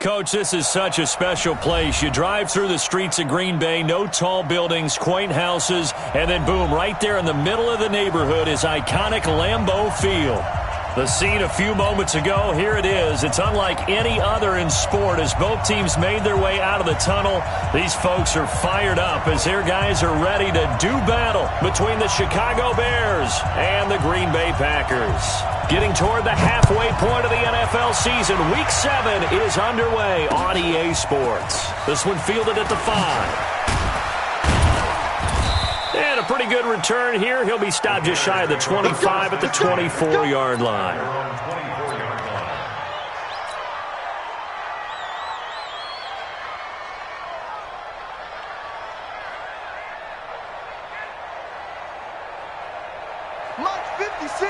Coach, this is such a special place. You drive through the streets of Green Bay, no tall buildings, quaint houses, and then boom, right there in the middle of the neighborhood is iconic Lambeau Field. The scene a few moments ago, here it is. It's unlike any other in sport as both teams made their way out of the tunnel. These folks are fired up as their guys are ready to do battle between the Chicago Bears and the Green Bay Packers. Getting toward the halfway point of the NFL season, Week 7 is underway on EA Sports. This one fielded at the 5. And a pretty good return here. He'll be stopped just shy of the 25 at the 24-yard line. Mark 56.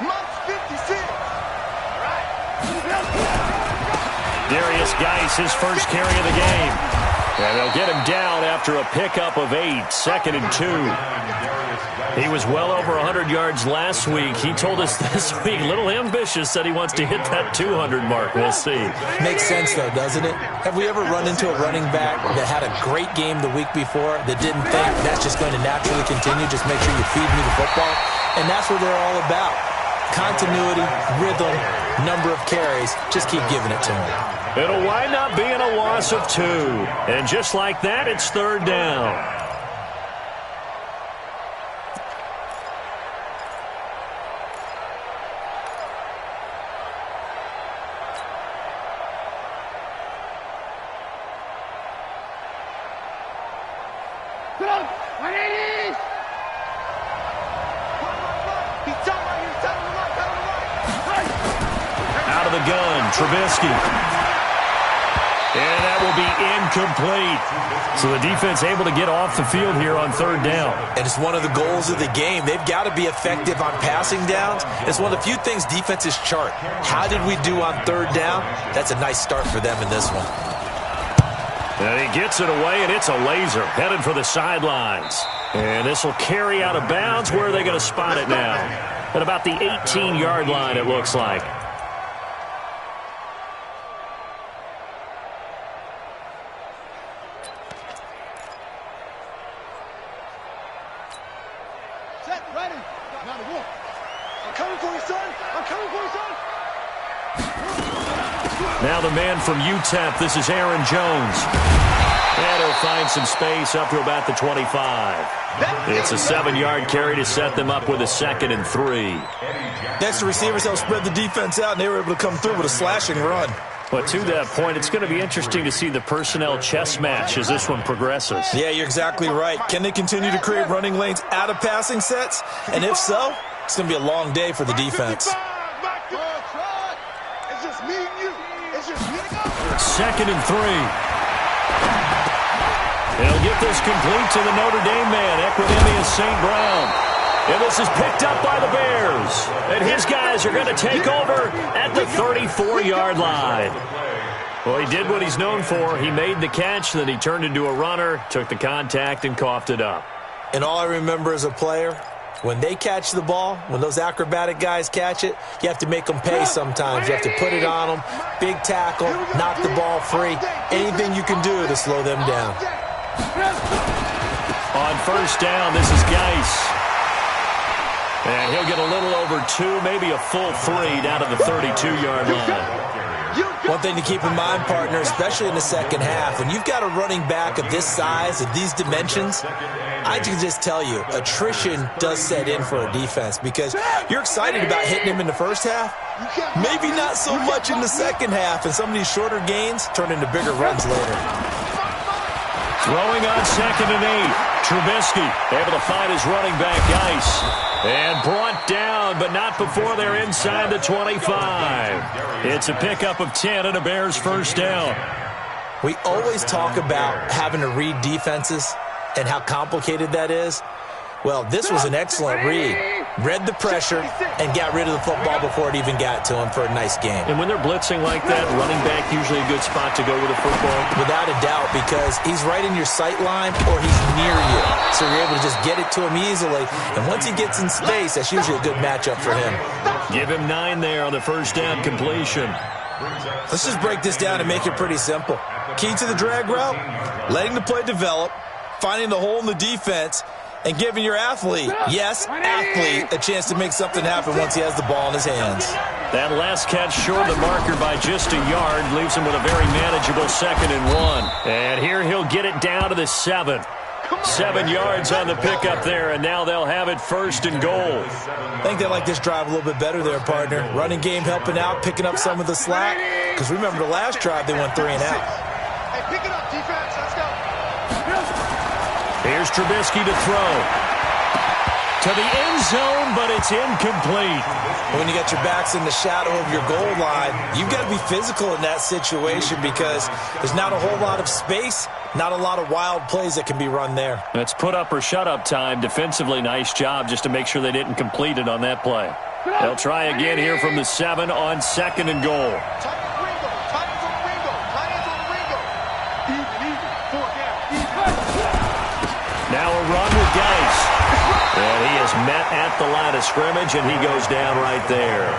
Mark 56. Darius Geis, his first carry of the game. And they'll get him down after a pickup of 8, 2nd and 2. He was well over 100 yards last week. He told us this week, a little ambitious, said he wants to hit that 200 mark. We'll see. Makes sense, though, doesn't it? Have we ever run into a running back that had a great game the week before that didn't think that's just going to naturally continue? Just make sure you feed me the football. And that's what they're all about. Continuity, rhythm, number of carries. Just keep giving it to him. It'll wind up being a loss of 2. And just like that, it's 3rd down. Out of the gun, Trubisky. And that will be incomplete. So the defense able to get off the field here on 3rd down. And it's one of the goals of the game. They've got to be effective on passing downs. It's one of the few things defenses chart. How did we do on 3rd down? That's a nice start for them in this one. And he gets it away, and it's a laser headed for the sidelines. And this will carry out of bounds. Where are they going to spot it now? At about the 18-yard line, it looks like. Now the man from UTEP, this is Aaron Jones. And he'll find some space up to about the 25. It's a 7-yard carry to set them up with a 2nd and 3. Next, the receivers helped spread the defense out, and they were able to come through with a slashing run. But to that point, it's going to be interesting to see the personnel chess match as this one progresses. Yeah, you're exactly right. Can they continue to create running lanes out of passing sets? And if so, it's going to be a long day for the defense. 2nd and 3. He'll get this complete to the Notre Dame man, Equinemius St. Brown. And this is picked up by the Bears. And his guys are going to take over at the 34-yard line. Well, he did what he's known for. He made the catch, then he turned into a runner, took the contact, and coughed it up. And all I remember as a player, when they catch the ball, when those acrobatic guys catch it, you have to make them pay sometimes. You have to put it on them, big tackle, knock the ball free. Anything you can do to slow them down. On 1st down, this is Geis. And he'll get a little over 2, maybe a full 3 down to the 32-yard line. One thing to keep in mind, partner, especially in the second half, when you've got a running back of this size, of these dimensions, I can just tell you, attrition does set in for a defense because you're excited about hitting him in the first half, maybe not so much in the second half, and some of these shorter gains turn into bigger runs later. Throwing on 2nd and 8. Trubisky able to find his running back, Geis. And brought down, but not before they're inside the 25. It's a pickup of 10 and a Bears 1st down. We always talk about having to read defenses and how complicated that is. Well, this was an excellent read. Read the pressure and got rid of the football before it even got to him for a nice game. And when they're blitzing like that, running back usually a good spot to go with the football. Without a doubt, because he's right in your sight line or he's near you. So you're able to just get it to him easily. And once he gets in space, that's usually a good matchup for him. Give him 9 there on the 1st down completion. Let's just break this down and make it pretty simple. Key to the drag route, letting the play develop, finding the hole in the defense, and giving your athlete, yes, athlete, a chance to make something happen once he has the ball in his hands. That last catch short of the marker by just a yard leaves him with a very manageable 2nd and 1. And here he'll get it down to the 7. 7 yards on the pickup there, and now they'll have it 1st and goal. I think they like this drive a little bit better there, partner. Running game helping out, picking up some of the slack. Because remember the last drive, they went 3 and out. Hey, pick it up, defense. Let's go. Here's Trubisky to throw. To the end zone, but it's incomplete. When you got your backs in the shadow of your goal line, you've got to be physical in that situation because there's not a whole lot of space, not a lot of wild plays that can be run there. That's put up or shut up time. Defensively, nice job just to make sure they didn't complete it on that play. They'll try again here from the 7 on 2nd and goal. Now a run with Geis. And he is met at the line of scrimmage, and he goes down right there.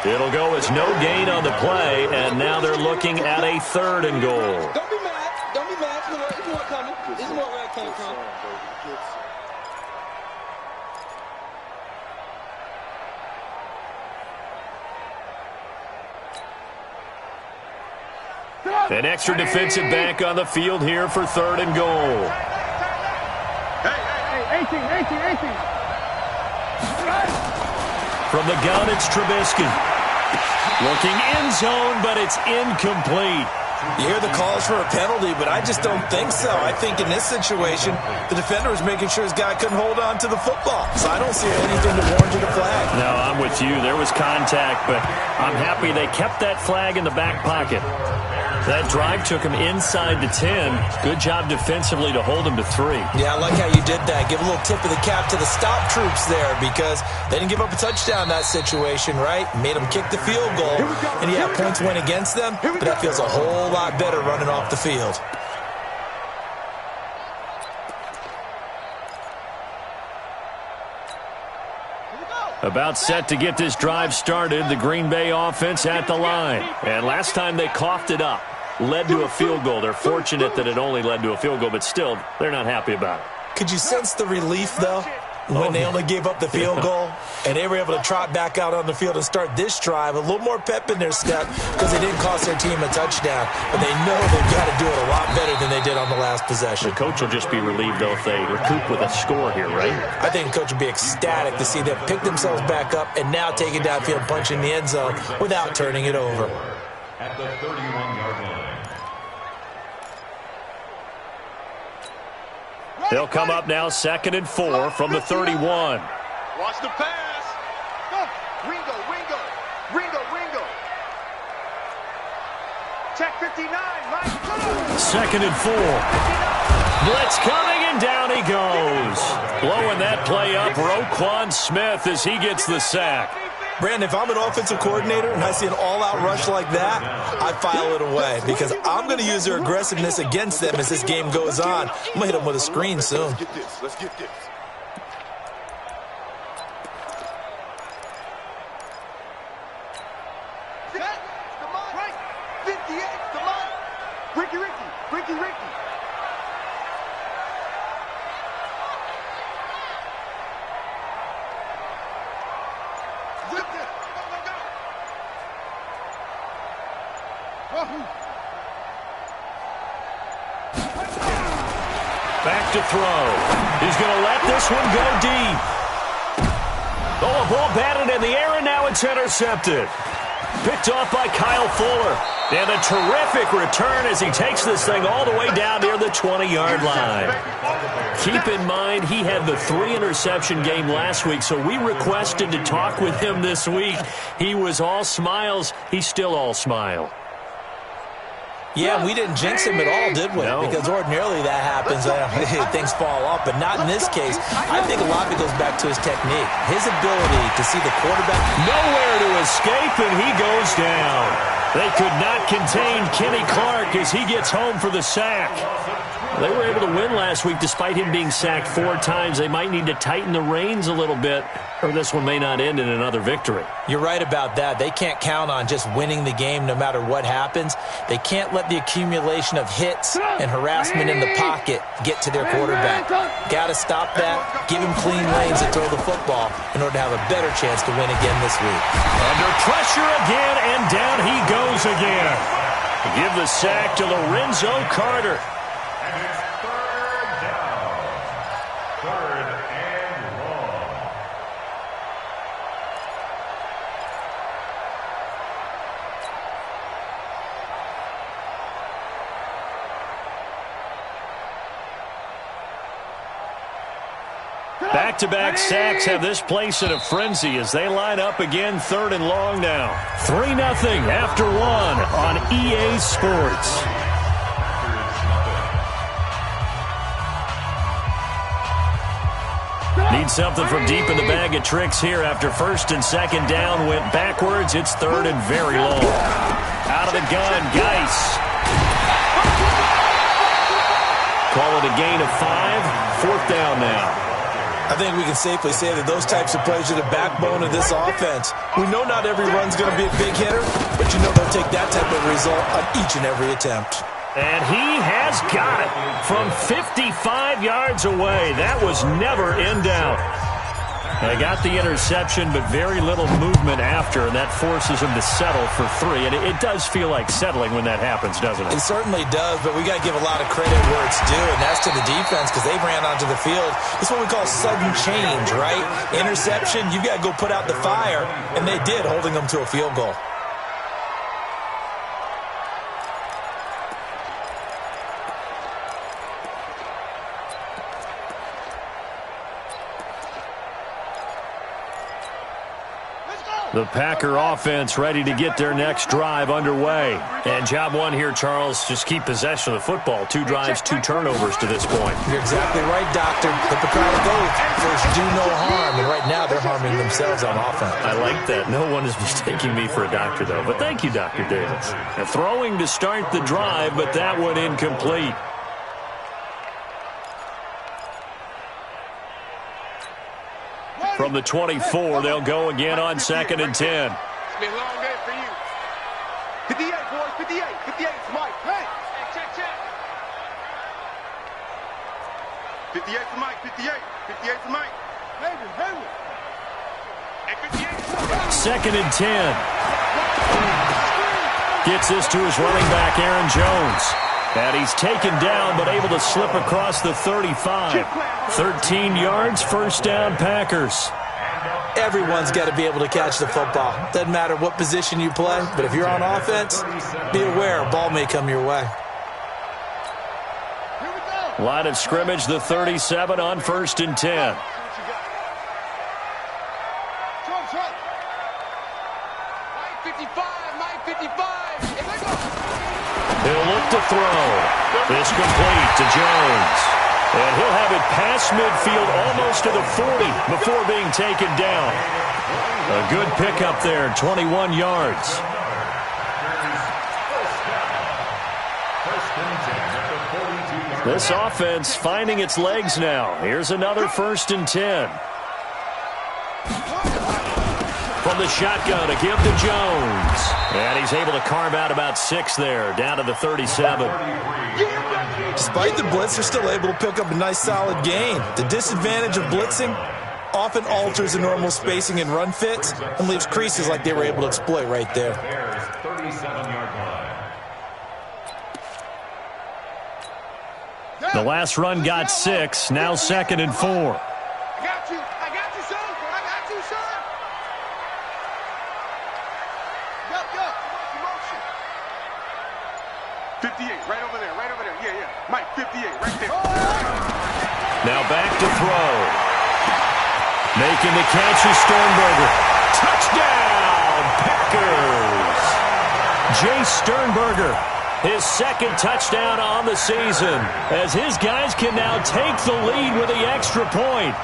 It'll go as no gain on the play, and now they're looking at a 3rd and goal. Don't be mad. Don't be mad. There's more coming. There's more where it came from. An extra defensive back on the field here for 3rd and goal. Hey, 18. From the gun, it's Trubisky. Looking end zone, but it's incomplete. You hear the calls for a penalty, but I just don't think so. I think in this situation, the defender was making sure his guy couldn't hold on to the football. So I don't see anything to warrant a flag. No, I'm with you. There was contact, but I'm happy they kept that flag in the back pocket. That drive took him inside the 10. Good job defensively to hold him to 3. Yeah, I like how you did that. Give a little tip of the cap to the stop troops there because they didn't give up a touchdown in that situation, right? Made them kick the field goal. And yeah, points went against them, but that feels a whole lot better running off the field. About set to get this drive started, the Green Bay offense at the line. And last time they coughed it up, led to a field goal. They're fortunate that it only led to a field goal, but still, they're not happy about it. Could you sense the relief, though, when they only gave up the field goal and they were able to trot back out on the field and start this drive? A little more pep in their step because they didn't cost their team a touchdown, but they know they've got to do it a lot better than they did on the last possession. The coach will just be relieved, though, if they recoup with a score here, right? I think the coach would be ecstatic to see them pick themselves back up and now take it downfield and punch in the end zone without turning it over. At the 31-yard line. They'll come up now 2nd and 4 from the 31. Watch the pass. Go. Ringo. Check 59. Right. 2nd and 4. Blitz coming, and down he goes. Blowing that play up, Roquan Smith as he gets the sack. Brandon, if I'm an offensive coordinator and I see an all-out rush like that, I file it away because I'm going to use their aggressiveness against them as this game goes on. I'm going to hit them with a screen soon. Let's get this. Come on. Right. 58. Come on. Ricky. Back to throw. He's going to let this one go deep. Oh, a ball batted in the air, and now it's intercepted. Picked off by Kyle Fuller. And a terrific return as he takes this thing all the way down near the 20-yard line. Keep in mind, he had the 3-interception game last week, so we requested to talk with him this week. He was all smiles. He's still all smile. Yeah, we didn't jinx him at all, did we? No. Because ordinarily that happens. Things fall off, but not in this case. I think a lot of it goes back to his technique, his ability to see the quarterback. Nowhere to escape, and he goes down. They could not contain Kenny Clark as he gets home for the sack. They were able to win last week despite him being sacked 4 times. They might need to tighten the reins a little bit, or this one may not end in another victory. You're right about that. They can't count on just winning the game no matter what happens. They can't let the accumulation of hits and harassment in the pocket get to their quarterback. Got to stop that, give him clean lanes to throw the football in order to have a better chance to win again this week. Under pressure again, and down he goes again. Give the sack to Lorenzo Carter. And it's 3rd down. 3rd and long. Back-to-back sacks have this place in a frenzy as they line up again 3rd and long now. 3-0 after 1 on EA Sports. Need something from deep in the bag of tricks here after 1st and 2nd down went backwards. It's 3rd and very long. Out of the gun, Geis. Call it a gain of 5. 4th down now. I think we can safely say that those types of plays are the backbone of this offense. We know not every run's going to be a big hitter, but you know they'll take that type of result on each and every attempt. And he has got it from 55 yards away. That was never in doubt. They got the interception, but very little movement after, and that forces him to settle for 3. And it does feel like settling when that happens, doesn't it? It certainly does, but we got to give a lot of credit where it's due, and that's to the defense because they ran onto the field. It's what we call sudden change, right? Interception, you've got to go put out the fire, and they did, holding them to a field goal. The Packer offense ready to get their next drive underway. And job 1 here, Charles, just keep possession of the football. 2 drives, 2 turnovers to this point. You're exactly right, Doctor. Hippocratic oath. First, do no harm. And right now, they're harming themselves on offense. I like that. No one is mistaking me for a doctor, though. But thank you, Dr. Davis. And throwing to start the drive, but that one incomplete. From the 24, they'll go again on 2nd and 10. It's been a long day for you. 58, boys, 58. 58 is Mike. Hey. Check. 58 to Mike, 58. 58 to Mike. Henry. And 58. 2nd and 10. Gets this to his running back, Aaron Jones. And he's taken down, but able to slip across the 35. 13 yards, 1st down, Packers. Everyone's got to be able to catch the football. Doesn't matter what position you play, but if you're on offense, be aware a ball may come your way. Line of scrimmage, the 37 on 1st and 10. He'll look to throw. This complete to Jones. And he'll have it past midfield almost to the 40 before being taken down. A good pickup there, 21 yards. This offense finding its legs now. Here's another 1st and 10. From the shotgun to give to Jones. And he's able to carve out about 6 there, down to the 37. Despite the blitz, they're still able to pick up a nice solid gain. The disadvantage of blitzing often alters the normal spacing and run fits and leaves creases like they were able to exploit right there. 37-yard line. The last run got 6, now 2nd and 4. I got you, son. I got you, son. Yup. 58, right over there. Yeah. Mike, 58, right there. Now back to throw. Making the catch is Sternberger. Touchdown, Packers! Jay Sternberger, his 2nd touchdown on the season, as his guys can now take the lead with the extra point.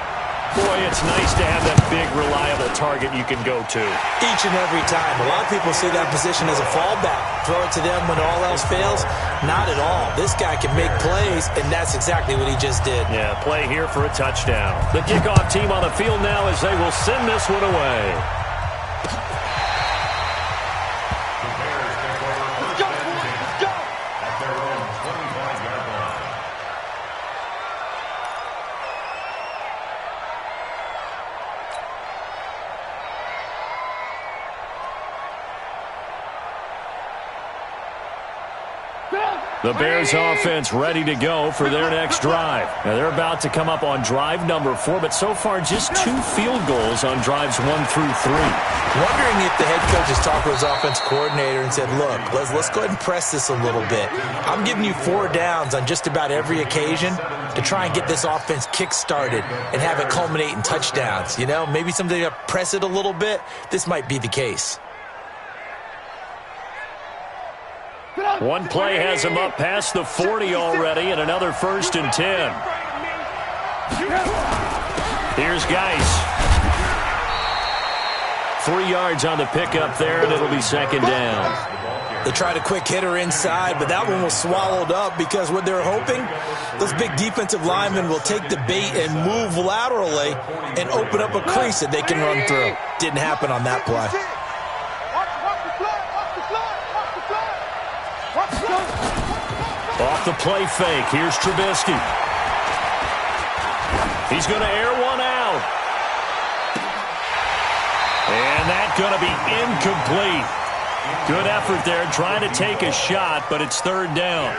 Boy, it's nice to have that big, reliable target you can go to. Each and every time. A lot of people see that position as a fallback. Throw it to them when all else fails. Not at all. This guy can make plays, and that's exactly what he just did. Yeah, play here for a touchdown. The kickoff team on the field now as they will send this one away. The Bears offense ready to go for their next drive. Now they're about to come up on drive number 4, but so far just 2 field goals on drives 1 through 3. Wondering if the head coach has talked to his offense coordinator and said, look, let's go ahead and press this a little bit. I'm giving you 4 downs on just about every occasion to try and get this offense kick-started and have it culminate in touchdowns. You know, maybe something to press it a little bit. This might be the case. One play has him up past the 40 already, and another 1st and 10. Here's Geis. 3 yards on the pickup there, and it'll be 2nd down. They tried a quick hitter inside, but that one was swallowed up because what they're hoping, those big defensive linemen will take the bait and move laterally and open up a crease that they can run through. Didn't happen on that play. Off the play fake, here's Trubisky. He's going to air one out. And that's going to be incomplete. Good effort there, trying to take a shot, but it's 3rd down.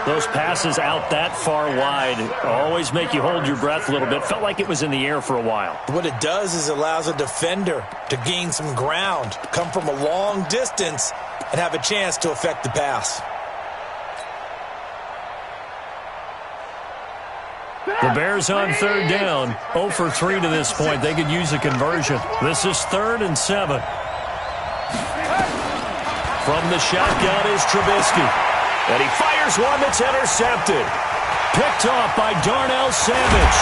Those passes out that far wide always make you hold your breath a little bit. Felt like it was in the air for a while. What it does is it allows a defender to gain some ground, come from a long distance, and have a chance to affect the pass. The Bears on 3rd down, 0 for 3 to this point. They could use a conversion. This is 3rd and 7. From the shotgun is Trubisky. And he fires one that's intercepted. Picked off by Darnell Savage.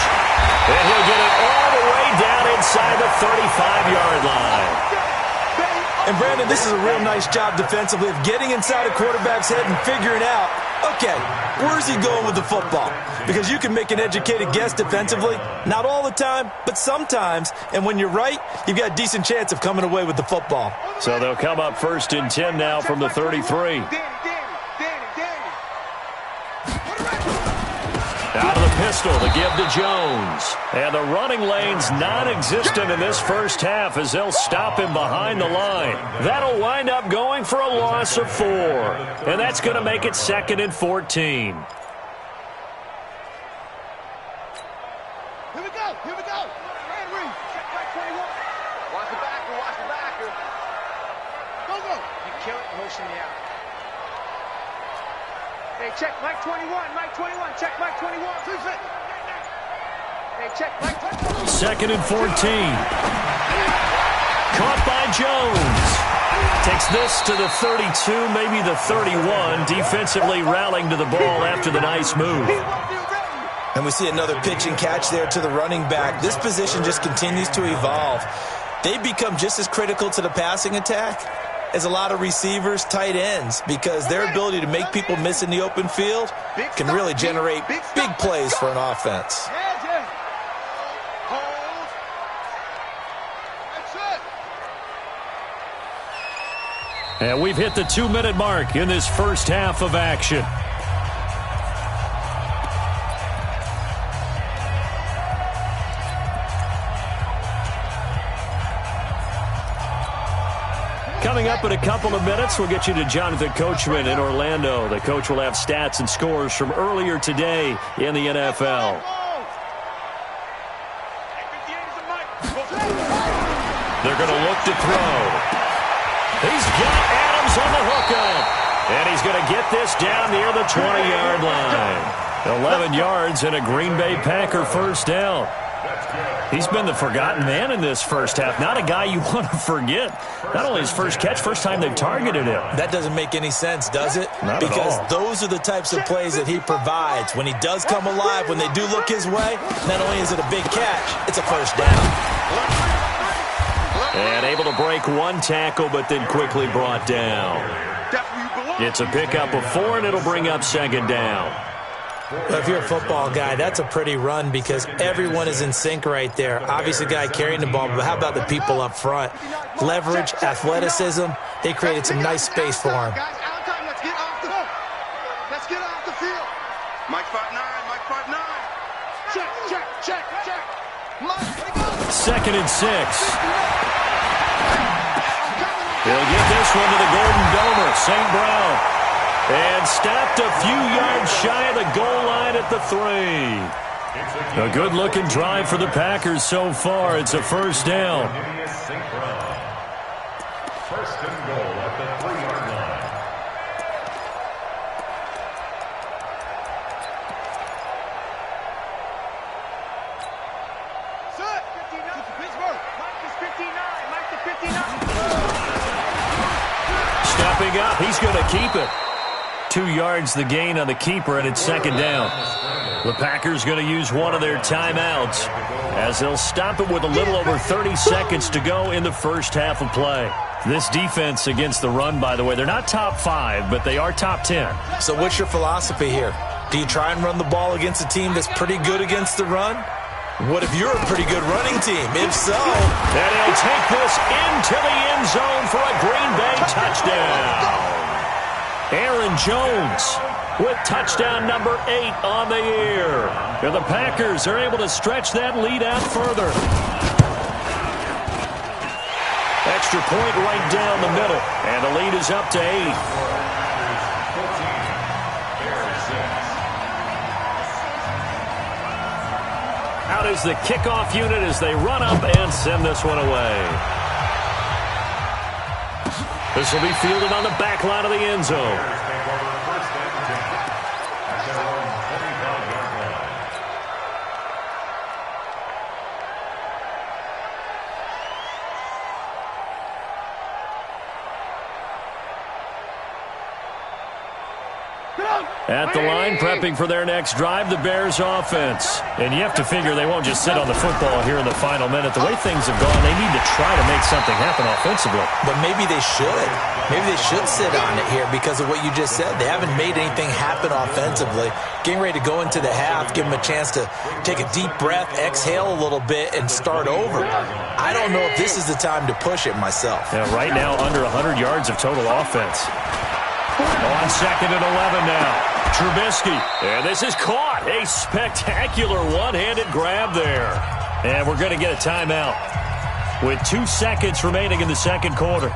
And he'll get it all the way down inside the 35-yard line. And, Brandon, this is a real nice job defensively of getting inside a quarterback's head and figuring out, okay, where's he going with the football? Because you can make an educated guess defensively. Not all the time, but sometimes. And when you're right, you've got a decent chance of coming away with the football. So they'll come up 1st and 10 now from the 33. Out of the pistol to give to Jones. And the running lane's non-existent in this first half as they'll stop him behind the line. That'll wind up going for a loss of 4. And that's going to make it 2nd and 14. Here we go. Henry. Check back 21. Watch the backer. Go. You kill it, motion me out. Hey, check Mike 21. Check Mike 21. Hey, check Mike 21. 2nd and 14. Caught by Jones. Takes this to the 32, maybe the 31. Defensively rallying to the ball after the nice move. And we see another pitch and catch there to the running back. This position just continues to evolve. They become just as critical to the passing attack as a lot of receivers, tight ends, because their ability to make people miss in the open field can really generate big plays for an offense. And we've hit the 2-minute mark in this first half of action. Coming up in a couple of minutes, we'll get you to Jonathan Coachman in Orlando. The coach will have stats and scores from earlier today in the NFL. They're going to look to throw. He's got Adams on the hookup. And he's going to get this down near the 20-yard line. 11 yards and a Green Bay Packer first down. He's been the forgotten man in this first half. Not a guy you want to forget. Not only his first catch, first time they've targeted him. That doesn't make any sense, does it? Not because at all. Those are the types of plays that he provides. When he does come alive, when they do look his way, not only is it a big catch, it's a first down. And able to break one tackle, but then quickly brought down. It's a pickup of 4, and it'll bring up second down. Well, if you're a football guy, that's a pretty run because everyone is in sync right there. Obviously, the guy carrying the ball, but how about the people up front? Leverage, athleticism, they created some nice space for him. Guys, out of time. Let's get off the field. Mike 5'9", Mike 5'9". Check. Mike, go. 2nd and 6. He'll get this one to the Golden Domer, St. Brown. And stopped a few yards shy of the goal line at the 3. A good-looking drive for the Packers so far. It's a first down. First and goal at the 3-yard line. Set. 59. Pittsburgh. Mike is 59. Mike is 59. Stepping up, he's going to keep it. 2 yards the gain on the keeper, and it's second down. The Packers going to use one of their timeouts as they'll stop it with a little over 30 seconds to go in the first half of play. This defense against the run, by the way, they're not top 5, but they are top 10. So what's your philosophy here? Do you try and run the ball against a team that's pretty good against the run? What if you're a pretty good running team? If so... And he'll take this into the end zone for a Green Bay touchdown. Aaron Jones with touchdown number 8 on the year. And the Packers are able to stretch that lead out further. Extra point right down the middle. And the lead is up to 8. Out is the kickoff unit as they run up and send this one away. This will be fielded on the back line of the end zone. At the line, prepping for their next drive, the Bears offense. And you have to figure they won't just sit on the football here in the final minute. The way things have gone, they need to try to make something happen offensively. But maybe they should. Maybe they should sit on it here because of what you just said. They haven't made anything happen offensively. Getting ready to go into the half, give them a chance to take a deep breath, exhale a little bit, and start over. I don't know if this is the time to push it myself. Yeah, right now, under 100 yards of total offense. On 2nd and 11 now. Trubisky, and this is caught. A spectacular one-handed grab there. And we're going to get a timeout with 2 seconds remaining in the second quarter.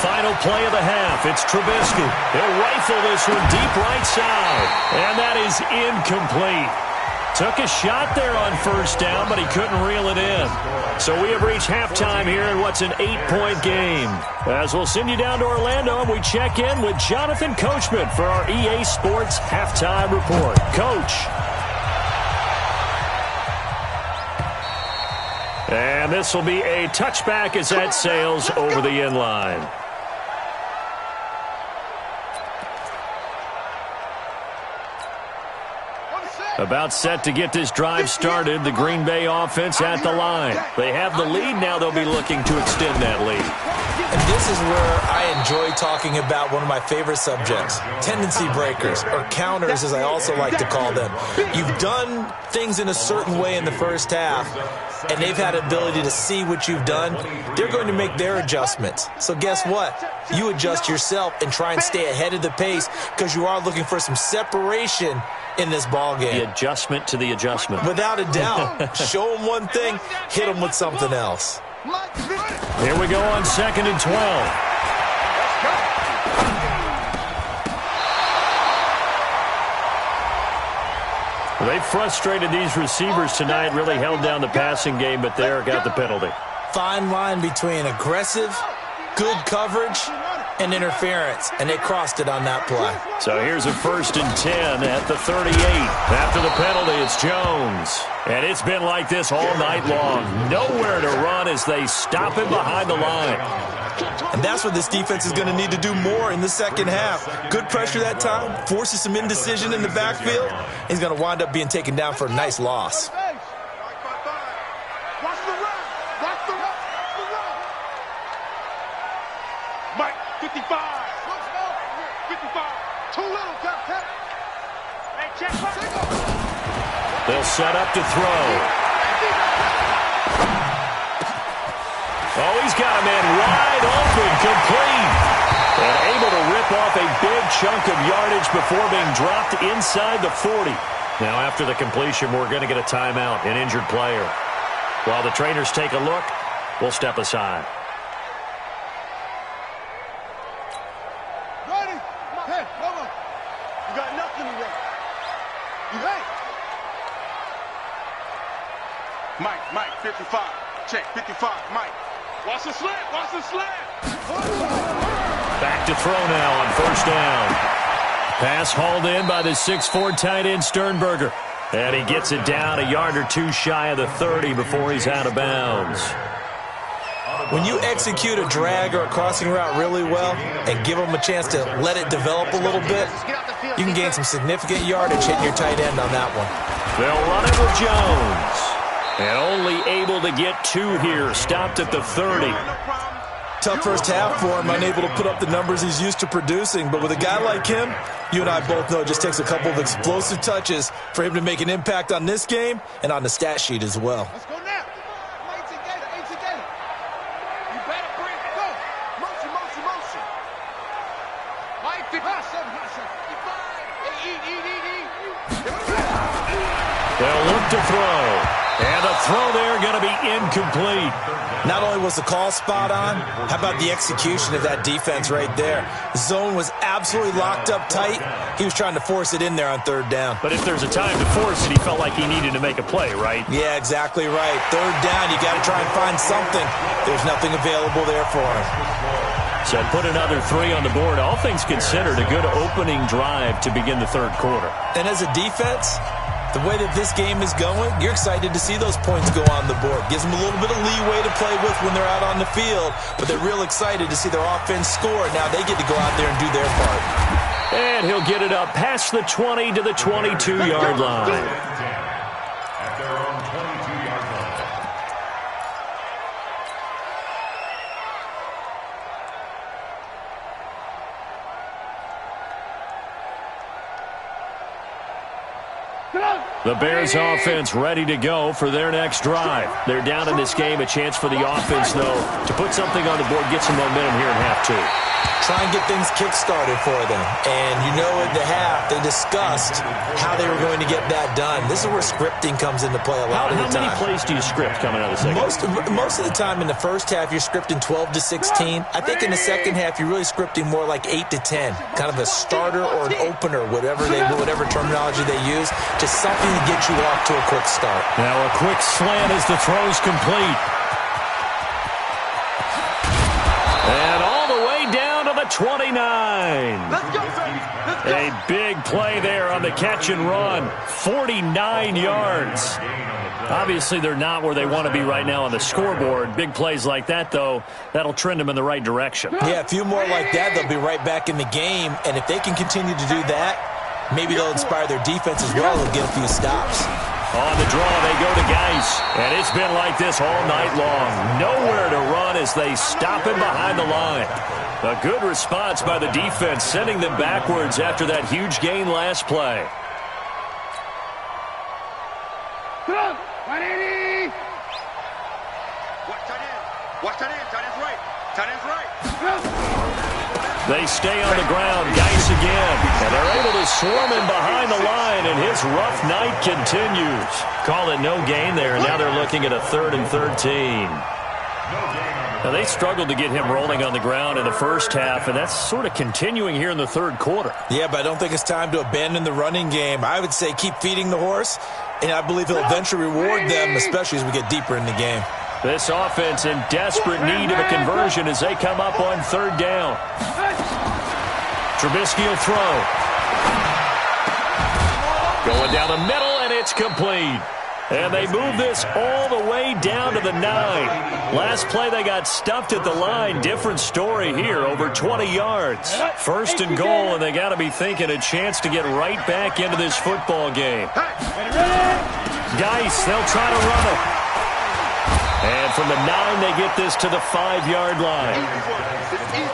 Final play of the half. It's Trubisky. He'll rifle this one deep right side. And that is incomplete. Took a shot there on first down, but he couldn't reel it in. So we have reached halftime here in what's an 8-point game. As we'll send you down to Orlando, and we check in with Jonathan Coachman for our EA Sports Halftime Report. Coach. And this will be a touchback as that sails over the end line. About set to get this drive started. The Green Bay offense at the line. They have the lead. Now they'll be looking to extend that lead. And this is where I enjoy talking about one of my favorite subjects, tendency breakers, or counters as I also like to call them. You've done things in a certain way in the first half, and they've had ability to see what you've done. They're going to make their adjustments. So guess what? You adjust yourself and try and stay ahead of the pace because you are looking for some separation in this ball game. The adjustment to the adjustment. Without a doubt. Show them one thing, hit them with something else. Here we go on 2nd and 12. They frustrated these receivers tonight, really held down the passing game, but there got the penalty. fine line between aggressive, good coverage, and interference, and they crossed it on that play. So here's a 1st and 10 at the 38. After the penalty, it's Jones. And it's been like this all night long. Nowhere to run as they stop him behind the line. And that's what this defense is going to need to do more in the second half. Good pressure that time, forces some indecision in the backfield. He's going to wind up being taken down for a nice loss. Mike, 55. 55. Too little, Captain. Hey, check. They'll set up to throw. Oh, he's got a man wide open, complete. And able to rip off a big chunk of yardage before being dropped inside the 40. Now, after the completion, we're going to get a timeout, an injured player. While the trainers take a look, we'll step aside. Ready? Hey, come on. You got nothing to run. You ain't. Mike, 55. Check, 55, Mike. Watch the slant, watch the slant. Back to throw now on 1st down. Pass hauled in by the 6'4" tight end Sternberger. And he gets it down a yard or two shy of the 30 before he's out of bounds. When you execute a drag or a crossing route really well and give them a chance to let it develop a little bit, you can gain some significant yardage hitting your tight end on that one. They'll run it with Jones. And only able to get 2 here. Stopped at the 30. Tough first half for him, unable to put up the numbers he's used to producing. But with a guy like him, you and I both know it just takes a couple of explosive touches for him to make an impact on this game and on the stat sheet as well. Let's go now. Ain't together. You better bring it. Go. Motion. Mike, 57. 55. They'll look to throw. And the throw there going to be incomplete. Not only was the call spot on, how about the execution of that defense right there? The zone was absolutely locked up tight. He was trying to force it in there on 3rd down. But if there's a time to force it, he felt like he needed to make a play, right? Yeah, exactly right. 3rd down, you got to try and find something. There's nothing available there for him. So put another 3 on the board. All things considered, a good opening drive to begin the 3rd quarter. And as a defense, the way that this game is going, you're excited to see those points go on the board. Gives them a little bit of leeway to play with when they're out on the field, but they're real excited to see their offense score. Now they get to go out there and do their part. And he'll get it up past the 20 to the 22-yard line. At their own 22-yard line. The Bears offense ready to go for their next drive. They're down in this game. A chance for the offense, though, to put something on the board, get some momentum here in half 2. Try and get things kick-started for them. And you know at the half, they discussed how they were going to get that done. This is where scripting comes into play a lot of the time. How many plays do you script coming out of the second? Most of the time in the first half, you're scripting 12 to 16. I think in the second half, you're really scripting more like 8 to 10. Kind of a starter or an opener, whatever terminology they use. Just something to get you off to a quick start. Now a quick slant as the throw's complete. And all the way down to the 29. Let's go. A big play there on the catch and run. 49 yards. Obviously, they're not where they want to be right now on the scoreboard. Big plays like that, though, that'll trend them in the right direction. Yeah, a few more like that, they'll be right back in the game. And if they can continue to do that, maybe they'll inspire their defense as well. They'll get a few stops. On the draw, they go to Geis. And it's been like this all night long. Nowhere to run as they stop him behind the line. A good response by the defense, sending them backwards after that huge gain last play. Watch tight end. Tight end's right. Tight end's right. They stay on the ground. Geis again. And they're able to swarm him behind the line, and his rough night continues. Call it no gain there, and now they're looking at a 3rd and 13. Now, they struggled to get him rolling on the ground in the first half, and that's sort of continuing here in the 3rd quarter. Yeah, but I don't think it's time to abandon the running game. I would say keep feeding the horse, and I believe he'll eventually reward them, especially as we get deeper in the game. This offense in desperate need of a conversion as they come up on third down. Trubisky will throw. Going down the middle, and it's complete. And they move this all the way down to the 9. Last play, they got stuffed at the line. Different story here, over 20 yards. First and goal, and they got to be thinking a chance to get right back into this football game. Geis, they'll try to run it. And from the 9, they get this to the 5-yard line.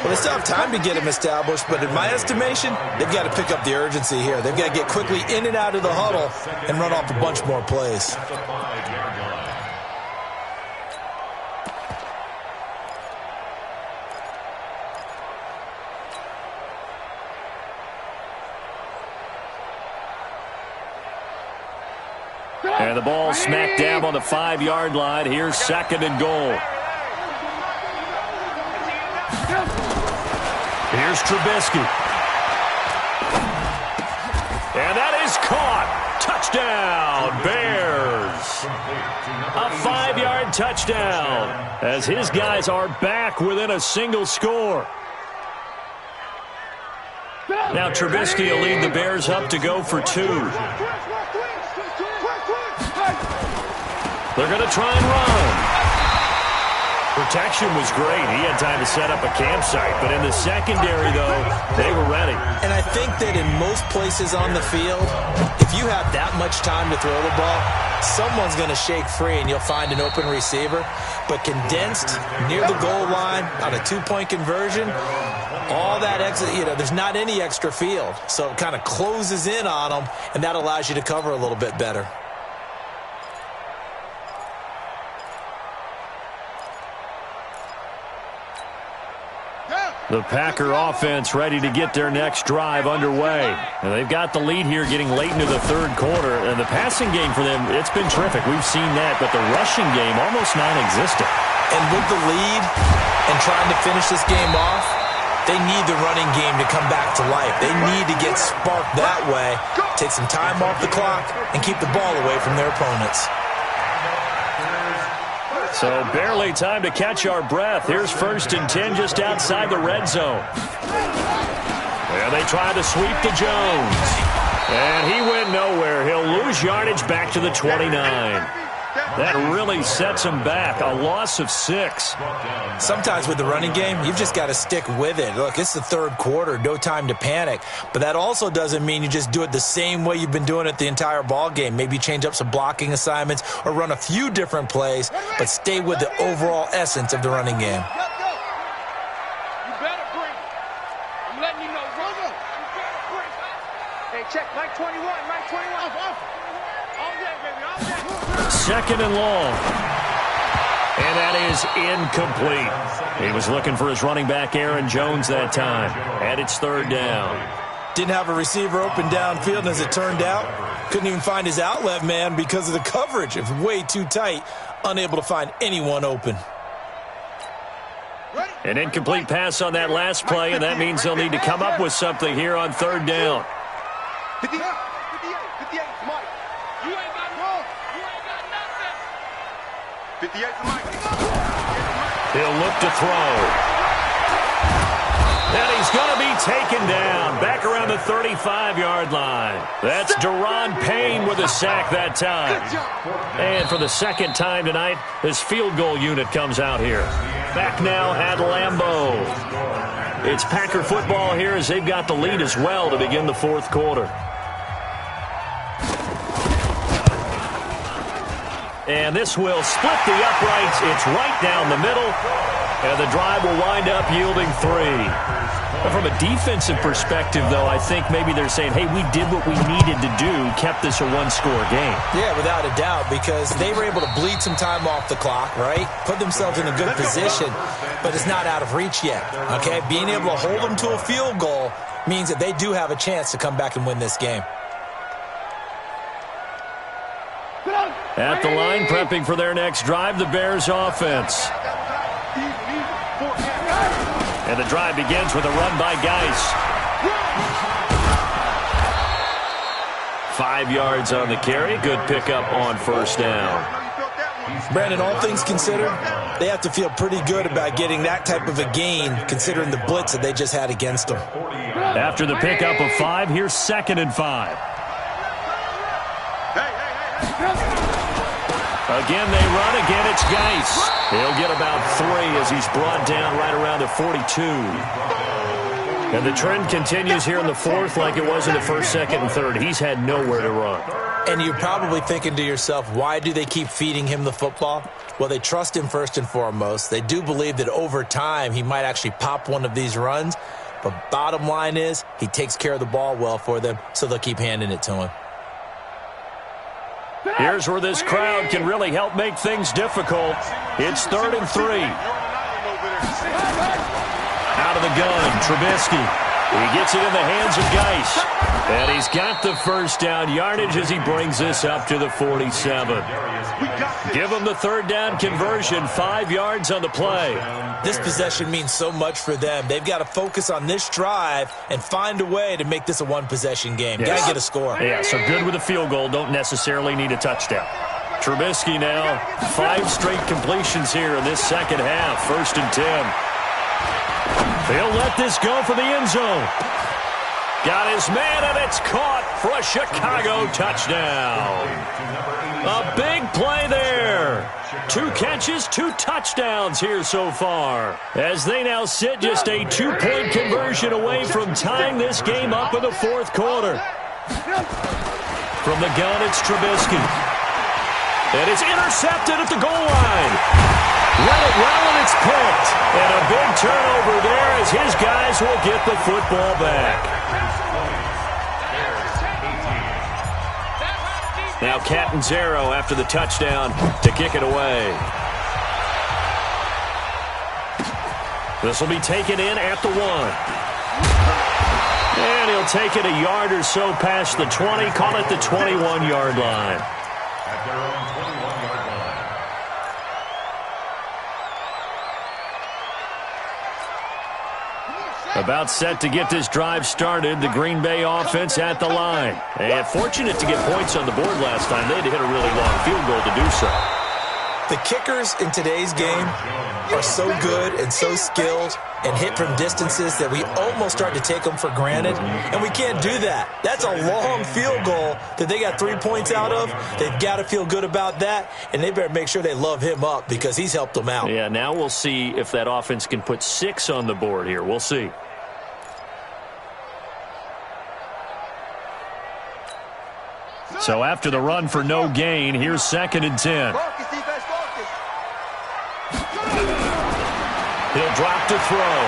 Well, they still have time to get him established, but in my estimation, they've got to pick up the urgency here. They've got to get quickly in and out of the huddle and run off a bunch more plays. And the ball smack dab on the 5-yard line. Here's second and goal. Here's Trubisky. And that is caught. Touchdown, Bears. A 5-yard touchdown as his guys are back within a single score. Now Trubisky will lead the Bears up to go for 2. They're going to try and run. Protection was great. He had time to set up a campsite. But in the secondary, though, they were ready. And I think that in most places on the field, if you have that much time to throw the ball, someone's going to shake free and you'll find an open receiver. But condensed near the goal line on a 2-point conversion, all that extra, there's not any extra field. So it kind of closes in on them, and that allows you to cover a little bit better. The Packer offense ready to get their next drive underway. And they've got the lead here getting late into the third quarter. And the passing game for them, it's been terrific. We've seen that. But the rushing game, almost non-existent. And with the lead and trying to finish this game off, they need the running game to come back to life. They need to get sparked that way, take some time off the clock, and keep the ball away from their opponents. So barely time to catch our breath. Here's 1st and 10 just outside the red zone. And they try to sweep to Jones. And he went nowhere. He'll lose yardage back to the 29. That really sets him back. A loss of 6. Sometimes with the running game, you've just got to stick with it. Look, it's the third quarter, no time to panic. But that also doesn't mean you just do it the same way you've been doing it the entire ball game. Maybe change up some blocking assignments or run a few different plays, but stay with the overall essence of the running game. You better bring it. I'm letting you know. You better bring it. Hey, check. Mike 21. Mike 21. Off. All day, baby. All day. Second and long. And that is incomplete. He was looking for his running back, Aaron Jones, that time. And it's third down. Didn't have a receiver open downfield, and as it turned out, couldn't even find his outlet man because of the coverage. It was way too tight, unable to find anyone open. An incomplete pass on that last play, and that means they'll need to come up with something here on third down. 58, Mike. You ain't got wrong. You ain't got nothing. 58 to Mike. He'll look to throw. And he's going to be taken down back around the 35-yard line. That's Deron Payne with a sack that time. And for the second time tonight, this field goal unit comes out here. Back now at Lambeau. It's Packer football here as they've got the lead as well to begin the fourth quarter. And this will split the uprights. It's right down the middle. And the drive will wind up yielding 3. But from a defensive perspective, though, I think maybe they're saying, hey, we did what we needed to do, kept this a one-score game. Yeah, without a doubt, because they were able to bleed some time off the clock, right? Put themselves in a good position, but it's not out of reach yet, okay? Being able to hold them to a field goal means that they do have a chance to come back and win this game. At the line, prepping for their next drive, the Bears offense. And the drive begins with a run by Geis. 5 yards on the carry. Good pickup on first down. Brandon, all things considered, they have to feel pretty good about getting that type of a gain considering the blitz that they just had against them. After the pickup of 5, here's 2nd and 5. Again, they run. Again, it's Geis. He'll get about 3 as he's brought down right around the 42. And the trend continues here in the 4th like it was in the 1st, 2nd, and 3rd. He's had nowhere to run. And you're probably thinking to yourself, why do they keep feeding him the football? Well, they trust him first and foremost. They do believe that over time he might actually pop one of these runs. But bottom line is he takes care of the ball well for them, so they'll keep handing it to him. Here's where this crowd can really help make things difficult. It's 3rd and 3. Out of the gun, Trubisky. He gets it in the hands of Geis. And he's got the first down yardage as he brings this up to the 47. Give him the 3rd down conversion, 5 yards on the play. This possession means so much for them. They've got to focus on this drive and find a way to make this a one-possession game. Yes. Got to get a score. Yeah, so good with a field goal. Don't necessarily need a touchdown. Trubisky now, 5 straight completions here in this second half. 1st and 10. They'll let this go for the end zone. Got his man, and it's caught for a Chicago touchdown. A big play there. 2 catches, 2 touchdowns here so far, as they now sit just a 2-point conversion away from tying this game up in the 4th quarter. From the gun, it's Trubisky. And it's intercepted at the goal line. Run it well, and it's picked. And a big turnover there as his guys will get the football back. Now Catanzaro after the touchdown to kick it away. This will be taken in at the 1. And he'll take it a yard or so past the 20, call it the 21-yard line. At their own 21-yard line. About set to get this drive started, the Green Bay offense at the line. And fortunate to get points on the board last time. They had to hit a really long field goal to do so. The kickers in today's game are so good and so skilled and hit from distances that we almost start to take them for granted, and we can't do that. That's a long field goal that they got 3 points out of. They've got to feel good about that, and they better make sure they love him up because he's helped them out. Yeah, now we'll see if that offense can put 6 on the board here. We'll see. So after the run for no gain, here's 2nd and 10. He'll drop to throw.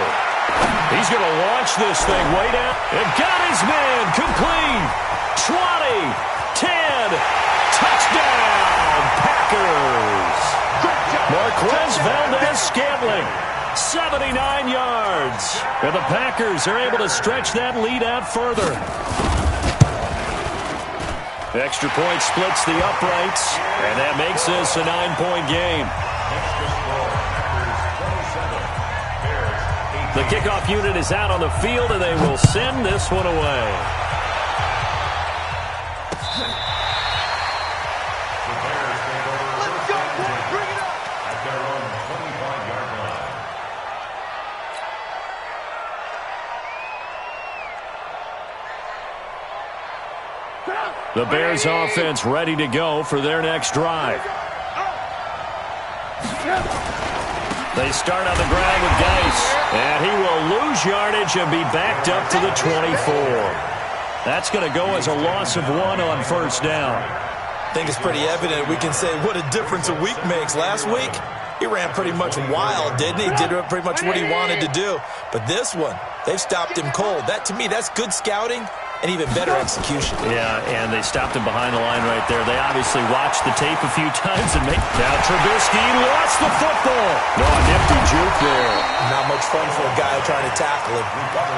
He's going to launch this thing way down. And got his man complete. 20, 10, touchdown, Packers. Marquez Valdez-Scantling, 79 yards. And the Packers are able to stretch that lead out further. Extra point splits the uprights, and that makes this a 9-point game. The kickoff unit is out on the field, and they will send this one away. Let's go, boy. Bring it up. At their own 25-yard line. The Bears offense ready to go for their next drive. They start on the ground with Geis, and he will lose yardage and be backed up to the 24. That's going to go as a loss of 1 on 1st down. I think it's pretty evident. We can say what a difference a week makes. Last week, he ran pretty much wild, didn't he? Did pretty much what he wanted to do. But this one, they've stopped him cold. That, to me, that's good scouting and even better execution. Yeah, and they stopped him behind the line right there. They obviously watched the tape a few times and now Trubisky lost the football. No, a nifty juke there. Not much fun for a guy trying to tackle him.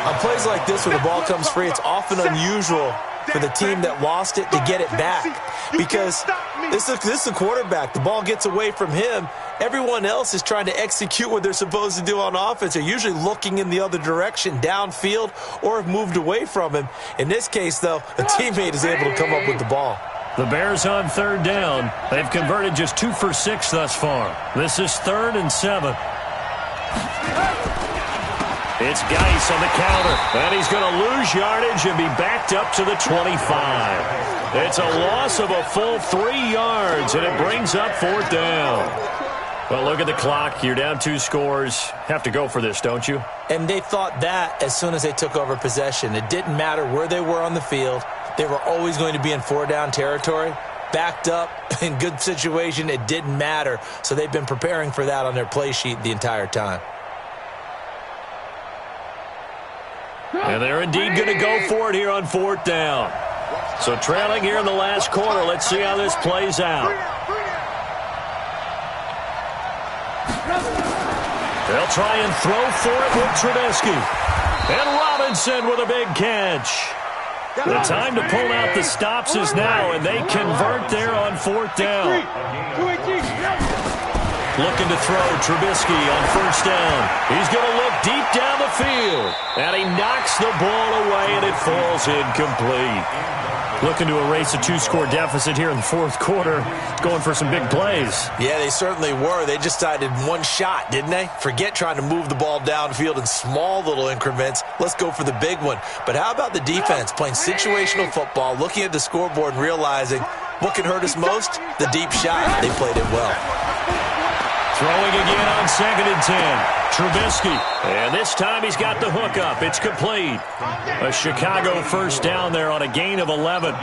On plays like this where the ball comes free, it's often unusual for the team that lost it to get it back, because this is a quarterback. The ball gets away from him. Everyone else is trying to execute what they're supposed to do on offense. They're usually looking in the other direction, downfield, or have moved away from him. In this case, though, a teammate is able to come up with the ball. The Bears on third down. They've converted just 2 for 6 thus far. This is 3rd and 7. It's Geis on the counter, and he's going to lose yardage and be backed up to the 25. It's a loss of a full 3 yards, and it brings up 4th down. Well, look at the clock. You're down 2 scores. Have to go for this, don't you? And they thought that as soon as they took over possession. It didn't matter where they were on the field. They were always going to be in 4-down territory. Backed up, in good situation, it didn't matter. So they've been preparing for that on their play sheet the entire time. And they're indeed going to go for it here on 4th down. So trailing here in the last quarter. Let's see how this plays out. They'll try and throw for it with Trubisky. And Robinson with a big catch. The time to pull out the stops is now, and they convert there on 4th down. Looking to throw Trubisky on 1st down. He's going to look deep down the field. And he knocks the ball away, and it falls incomplete. Looking to erase a 2-score deficit here in the 4th quarter. Going for some big plays. Yeah, they certainly were. They just decided one shot, didn't they? Forget trying to move the ball downfield in small little increments. Let's go for the big one. But how about the defense playing situational football, looking at the scoreboard and realizing what can hurt us most? The deep shot. They played it well. Throwing again on 2nd and 10. Trubisky. And this time he's got the hook up. It's complete. A Chicago 1st down there on a gain of 11.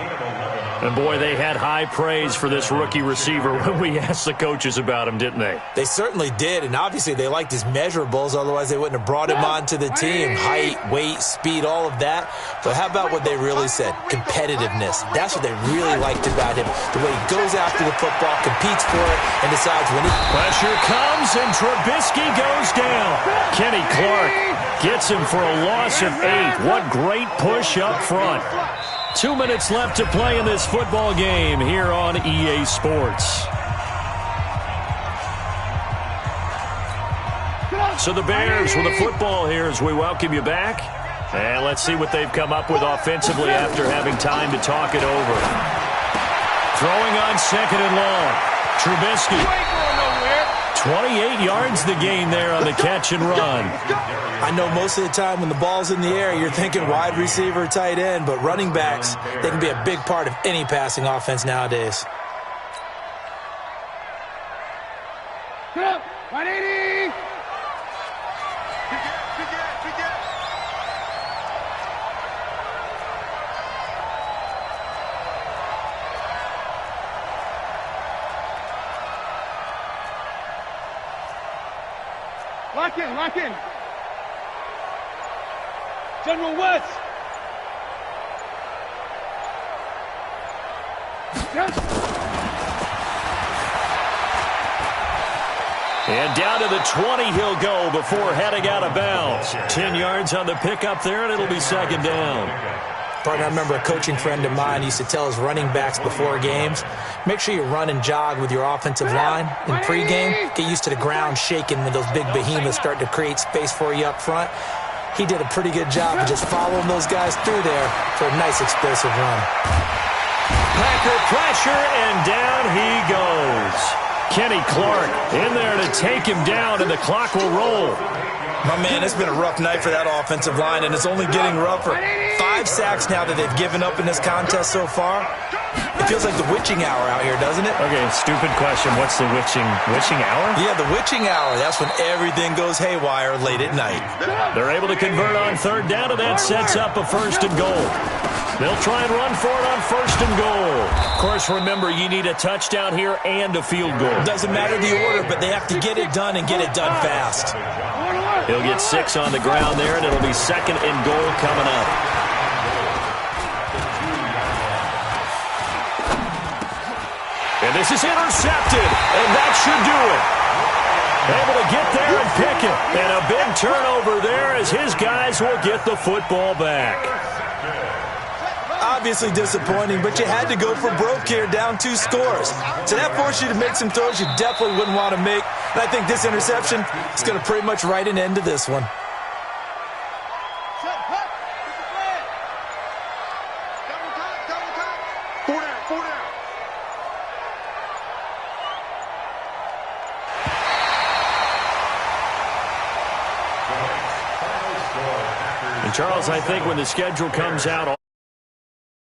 And, boy, they had high praise for this rookie receiver when we asked the coaches about him, didn't they? They certainly did, and obviously they liked his measurables. Otherwise, they wouldn't have brought him onto the team. Height, weight, speed, all of that. But how about what they really said? Competitiveness. That's what they really liked about him. The way he goes after the football, competes for it, and decides when he... Pressure comes, and Trubisky goes down. Kenny Clark gets him for a loss of 8. What great push up front. 2 minutes left to play in this football game here on EA Sports. So the Bears with the football here as we welcome you back. And let's see what they've come up with offensively after having time to talk it over. Throwing on 2nd and long. Trubisky. 28 yards the gain there on the catch and run. I know most of the time when the ball's in the air, you're thinking wide receiver, tight end, but running backs, they can be a big part of any passing offense nowadays. 180! Lock in, lock in. General West. Yes. And down to the 20 he'll go before heading out of bounds. 10 yards on the pickup there, and it'll be 2nd down. Partner, I remember a coaching friend of mine used to tell his running backs before games, make sure you run and jog with your offensive line in pregame. Get used to the ground shaking when those big behemoths start to create space for you up front. He did a pretty good job of just following those guys through there for a nice explosive run. Packer pressure, and down he goes. Kenny Clark in there to take him down, and the clock will roll. My man, it's been a rough night for that offensive line, and it's only getting rougher. 5 sacks now that they've given up in this contest so far. It feels like the witching hour out here, doesn't it? Okay, stupid question. What's the witching hour? Yeah, the witching hour. That's when everything goes haywire late at night. They're able to convert on 3rd down, and that sets up a 1st and goal. They'll try and run for it on 1st and goal. Of course, remember, you need a touchdown here and a field goal. Doesn't matter the order, but they have to get it done and get it done fast. He'll get 6 on the ground there, and it'll be 2nd and goal coming up. And this is intercepted, and that should do it. Able to get there and pick it. And a big turnover there as his guys will get the football back. Obviously disappointing, but you had to go for broke here, down 2 scores. So that forced you to make some throws you definitely wouldn't want to make. And I think this interception is going to pretty much write an end to this one. Four down. And Charles, I think when the schedule comes out,